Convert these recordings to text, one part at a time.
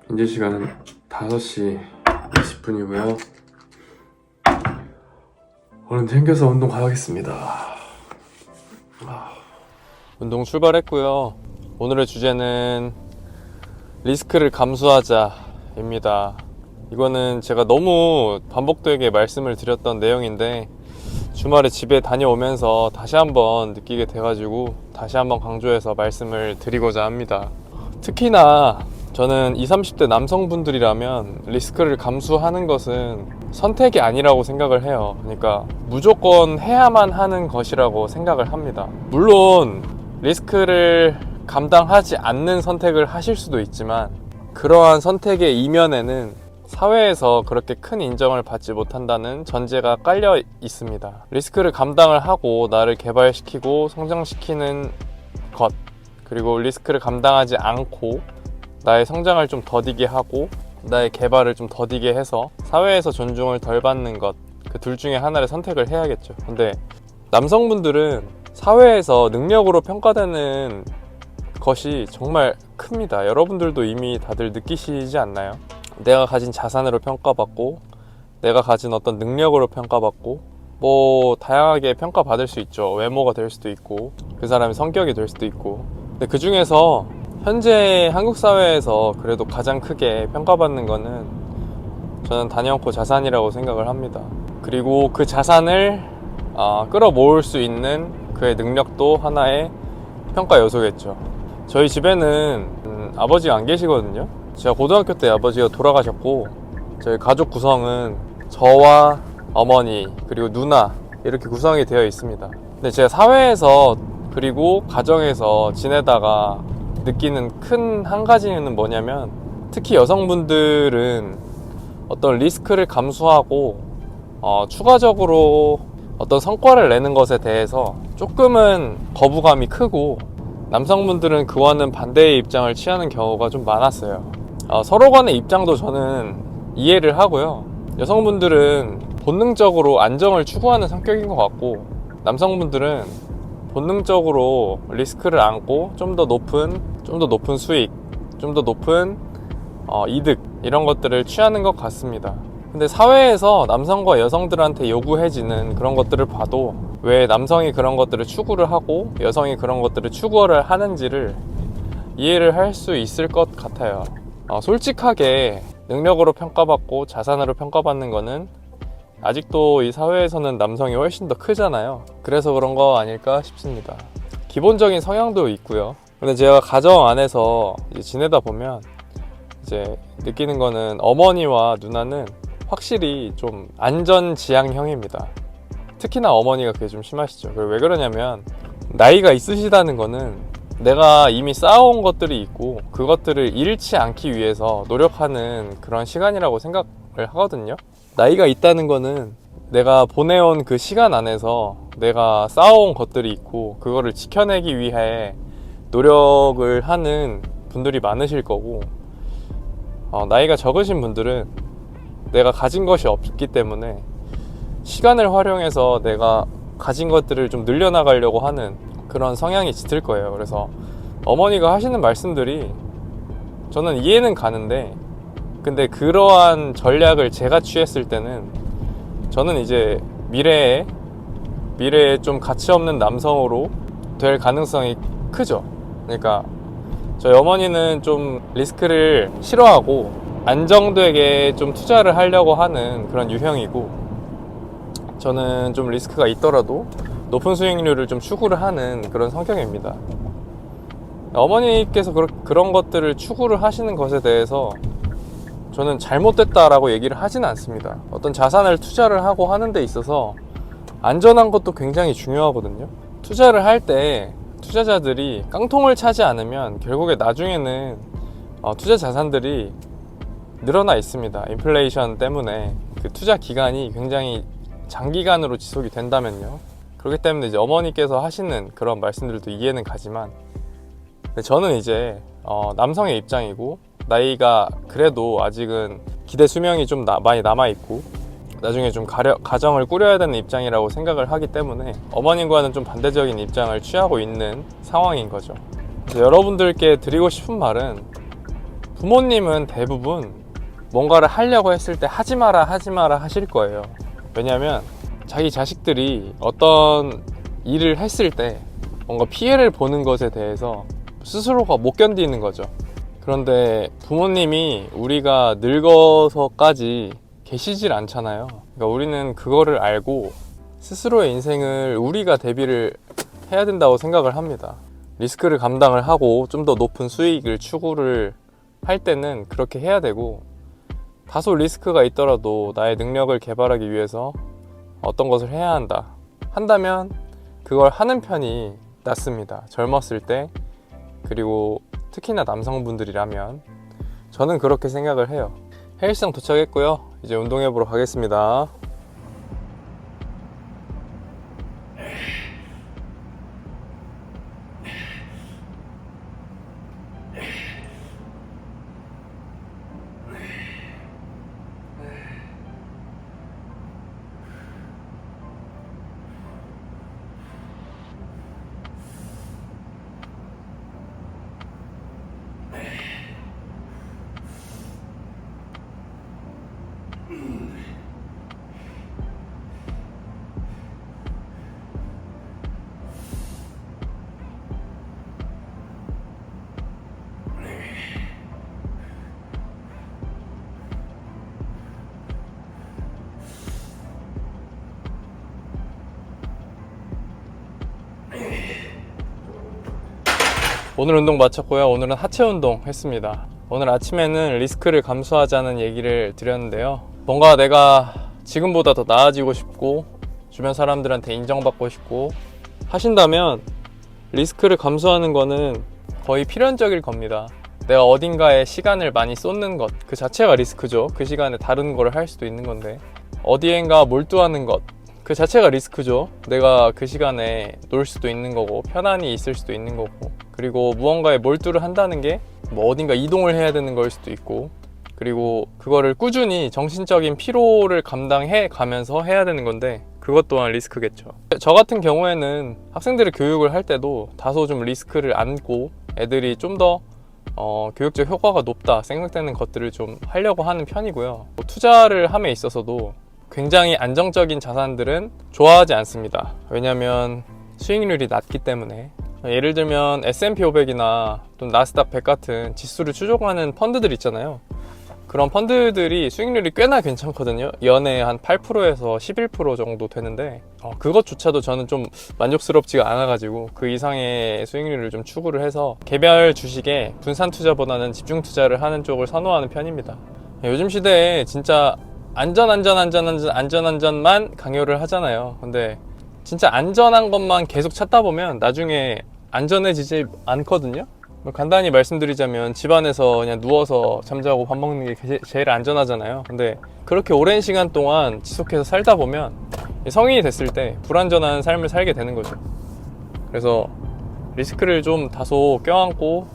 현재 시간은 5시 20분이고요. 얼른 챙겨서 운동 가야겠습니다. 운동 출발했고요. 오늘의 주제는 리스크를 감수하자입니다. 이거는 제가 너무 반복되게 말씀을 드렸던 내용인데 주말에 집에 다녀오면서 다시 한번 느끼게 돼가지고 다시 한번 강조해서 말씀을 드리고자 합니다. 특히나 저는 20, 30대 남성분들이라면 리스크를 감수하는 것은 선택이 아니라고 생각을 해요. 그러니까 무조건 해야만 하는 것이라고 생각을 합니다. 물론 리스크를 감당하지 않는 선택을 하실 수도 있지만 그러한 선택의 이면에는 사회에서 그렇게 큰 인정을 받지 못한다는 전제가 깔려 있습니다. 리스크를 감당을 하고 나를 개발시키고 성장시키는 것, 그리고 리스크를 감당하지 않고 나의 성장을 좀 더디게 하고 나의 개발을 좀 더디게 해서 사회에서 존중을 덜 받는 것, 그 둘 중에 하나를 선택을 해야겠죠. 근데 남성분들은 사회에서 능력으로 평가되는 것이 정말 큽니다. 여러분들도 이미 다들 느끼시지 않나요? 내가 가진 자산으로 평가받고 내가 가진 어떤 능력으로 평가받고 뭐 다양하게 평가받을 수 있죠. 외모가 될 수도 있고 그 사람의 성격이 될 수도 있고. 근데 그 중에서 현재 한국 사회에서 그래도 가장 크게 평가받는 거는 저는 단연코 자산이라고 생각을 합니다. 그리고 그 자산을 끌어모을 수 있는 그의 능력도 하나의 평가 요소겠죠. 저희 집에는 아버지가 안 계시거든요. 제가 고등학교 때 아버지가 돌아가셨고 저희 가족 구성은 저와 어머니 그리고 누나 이렇게 구성이 되어 있습니다. 근데 제가 사회에서 그리고 가정에서 지내다가 느끼는 큰 한 가지는 뭐냐면 특히 여성분들은 어떤 리스크를 감수하고 추가적으로 어떤 성과를 내는 것에 대해서 조금은 거부감이 크고 남성분들은 그와는 반대의 입장을 취하는 경우가 좀 많았어요. 서로 간의 입장도 저는 이해를 하고요. 여성분들은 본능적으로 안정을 추구하는 성격인 것 같고 남성분들은 본능적으로 리스크를 안고 좀 더 높은 수익, 좀 더 높은 이득 이런 것들을 취하는 것 같습니다. 근데 사회에서 남성과 여성들한테 요구해지는 그런 것들을 봐도 왜 남성이 그런 것들을 추구를 하고 여성이 그런 것들을 추구를 하는지를 이해를 할 수 있을 것 같아요. 솔직하게 능력으로 평가받고 자산으로 평가받는 거는 아직도 이 사회에서는 남성이 훨씬 더 크잖아요. 그래서 그런 거 아닐까 싶습니다. 기본적인 성향도 있고요. 근데 제가 가정 안에서 이제 지내다 보면 이제 느끼는 거는 어머니와 누나는 확실히 좀 안전지향형입니다. 특히나 어머니가 그게 좀 심하시죠. 왜 그러냐면 나이가 있으시다는 거는 내가 이미 쌓아온 것들이 있고 그것들을 잃지 않기 위해서 노력하는 그런 시간이라고 생각을 하거든요. 나이가 있다는 거는 내가 보내온 그 시간 안에서 내가 쌓아온 것들이 있고 그거를 지켜내기 위해 노력을 하는 분들이 많으실 거고 나이가 적으신 분들은 내가 가진 것이 없기 때문에 시간을 활용해서 내가 가진 것들을 좀 늘려나가려고 하는 그런 성향이 짙을 거예요. 그래서 어머니가 하시는 말씀들이 저는 이해는 가는데 근데 그러한 전략을 제가 취했을 때는 저는 이제 미래에 좀 가치 없는 남성으로 될 가능성이 크죠. 그러니까 저희 어머니는 좀 리스크를 싫어하고 안정되게 좀 투자를 하려고 하는 그런 유형이고 저는 좀 리스크가 있더라도 높은 수익률을 좀 추구를 하는 그런 성격입니다. 어머니께서 그런 것들을 추구를 하시는 것에 대해서 저는 잘못됐다라고 얘기를 하지는 않습니다. 어떤 자산을 투자를 하고 하는 데 있어서 안전한 것도 굉장히 중요하거든요. 투자를 할 때 투자자들이 깡통을 차지 않으면 결국에 나중에는 투자 자산들이 늘어나 있습니다. 인플레이션 때문에 그 투자 기간이 굉장히 장기간으로 지속이 된다면요. 그렇기 때문에 이제 어머니께서 하시는 그런 말씀들도 이해는 가지만 저는 이제 남성의 입장이고 나이가 그래도 아직은 기대 수명이 좀 많이 남아있고 나중에 좀 가정을 꾸려야 되는 입장이라고 생각을 하기 때문에 어머님과는 좀 반대적인 입장을 취하고 있는 상황인 거죠. 그래서 여러분들께 드리고 싶은 말은 부모님은 대부분 뭔가를 하려고 했을 때 하지 마라 하실 거예요. 왜냐면 자기 자식들이 어떤 일을 했을 때 뭔가 피해를 보는 것에 대해서 스스로가 못 견디는 거죠. 그런데 부모님이 우리가 늙어서까지 계시질 않잖아요. 그러니까 우리는 그거를 알고 스스로의 인생을 우리가 대비를 해야 된다고 생각을 합니다. 리스크를 감당을 하고 좀 더 높은 수익을 추구를 할 때는 그렇게 해야 되고, 다소 리스크가 있더라도 나의 능력을 개발하기 위해서 어떤 것을 해야 한다면 그걸 하는 편이 낫습니다. 젊었을 때, 그리고 특히나 남성분들이라면. 저는 그렇게 생각을 해요. 헬스장 도착했고요. 이제 운동해 보러 가겠습니다. 오늘 운동 마쳤고요. 오늘은 하체 운동 했습니다. 오늘 아침에는 리스크를 감수하자는 얘기를 드렸는데요. 뭔가 내가 지금보다 더 나아지고 싶고 주변 사람들한테 인정받고 싶고 하신다면 리스크를 감수하는 거는 거의 필연적일 겁니다. 내가 어딘가에 시간을 많이 쏟는 것 그 자체가 리스크죠. 그 시간에 다른 거를 할 수도 있는 건데, 어디엔가 몰두하는 것 그 자체가 리스크죠. 내가 그 시간에 놀 수도 있는 거고 편안히 있을 수도 있는 거고, 그리고 무언가에 몰두를 한다는 게 뭐 어딘가 이동을 해야 되는 걸 수도 있고, 그리고 그거를 꾸준히 정신적인 피로를 감당해 가면서 해야 되는 건데, 그것 또한 리스크겠죠. 저 같은 경우에는 학생들의 교육을 할 때도 다소 좀 리스크를 안고 애들이 좀 더 교육적 효과가 높다 생각되는 것들을 좀 하려고 하는 편이고요. 투자를 함에 있어서도 굉장히 안정적인 자산들은 좋아하지 않습니다. 왜냐하면 수익률이 낮기 때문에. 예를 들면 S&P 500이나 또 나스닥 100 같은 지수를 추종하는 펀드들 있잖아요. 그런 펀드들이 수익률이 꽤나 괜찮거든요. 연에 한 8%에서 11% 정도 되는데, 그것조차도 저는 좀 만족스럽지가 않아가지고 그 이상의 수익률을 좀 추구를 해서 개별 주식에 분산 투자보다는 집중 투자를 하는 쪽을 선호하는 편입니다. 요즘 시대에 진짜 안전만 강요를 하잖아요. 근데 진짜 안전한 것만 계속 찾다 보면 나중에 안전해지지 않거든요. 간단히 말씀드리자면 집안에서 그냥 누워서 잠자고 밥 먹는 게 제일 안전하잖아요. 근데 그렇게 오랜 시간 동안 지속해서 살다 보면 성인이 됐을 때 불안전한 삶을 살게 되는 거죠. 그래서 리스크를 좀 다소 껴안고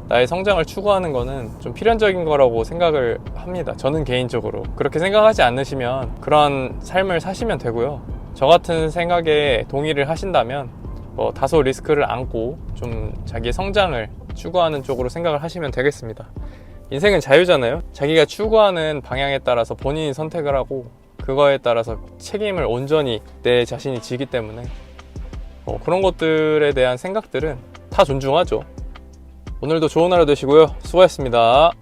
나의 성장을 추구하는 거는 좀 필연적인 거라고 생각을 합니다. 저는 개인적으로. 그렇게 생각하지 않으시면 그런 삶을 사시면 되고요. 저 같은 생각에 동의를 하신다면 다소 리스크를 안고 좀 자기의 성장을 추구하는 쪽으로 생각을 하시면 되겠습니다. 인생은 자유잖아요. 자기가 추구하는 방향에 따라서 본인이 선택을 하고 그거에 따라서 책임을 온전히 내 자신이 지기 때문에 그런 것들에 대한 생각들은 다 존중하죠. 오늘도 좋은 하루 되시고요. 수고하셨습니다.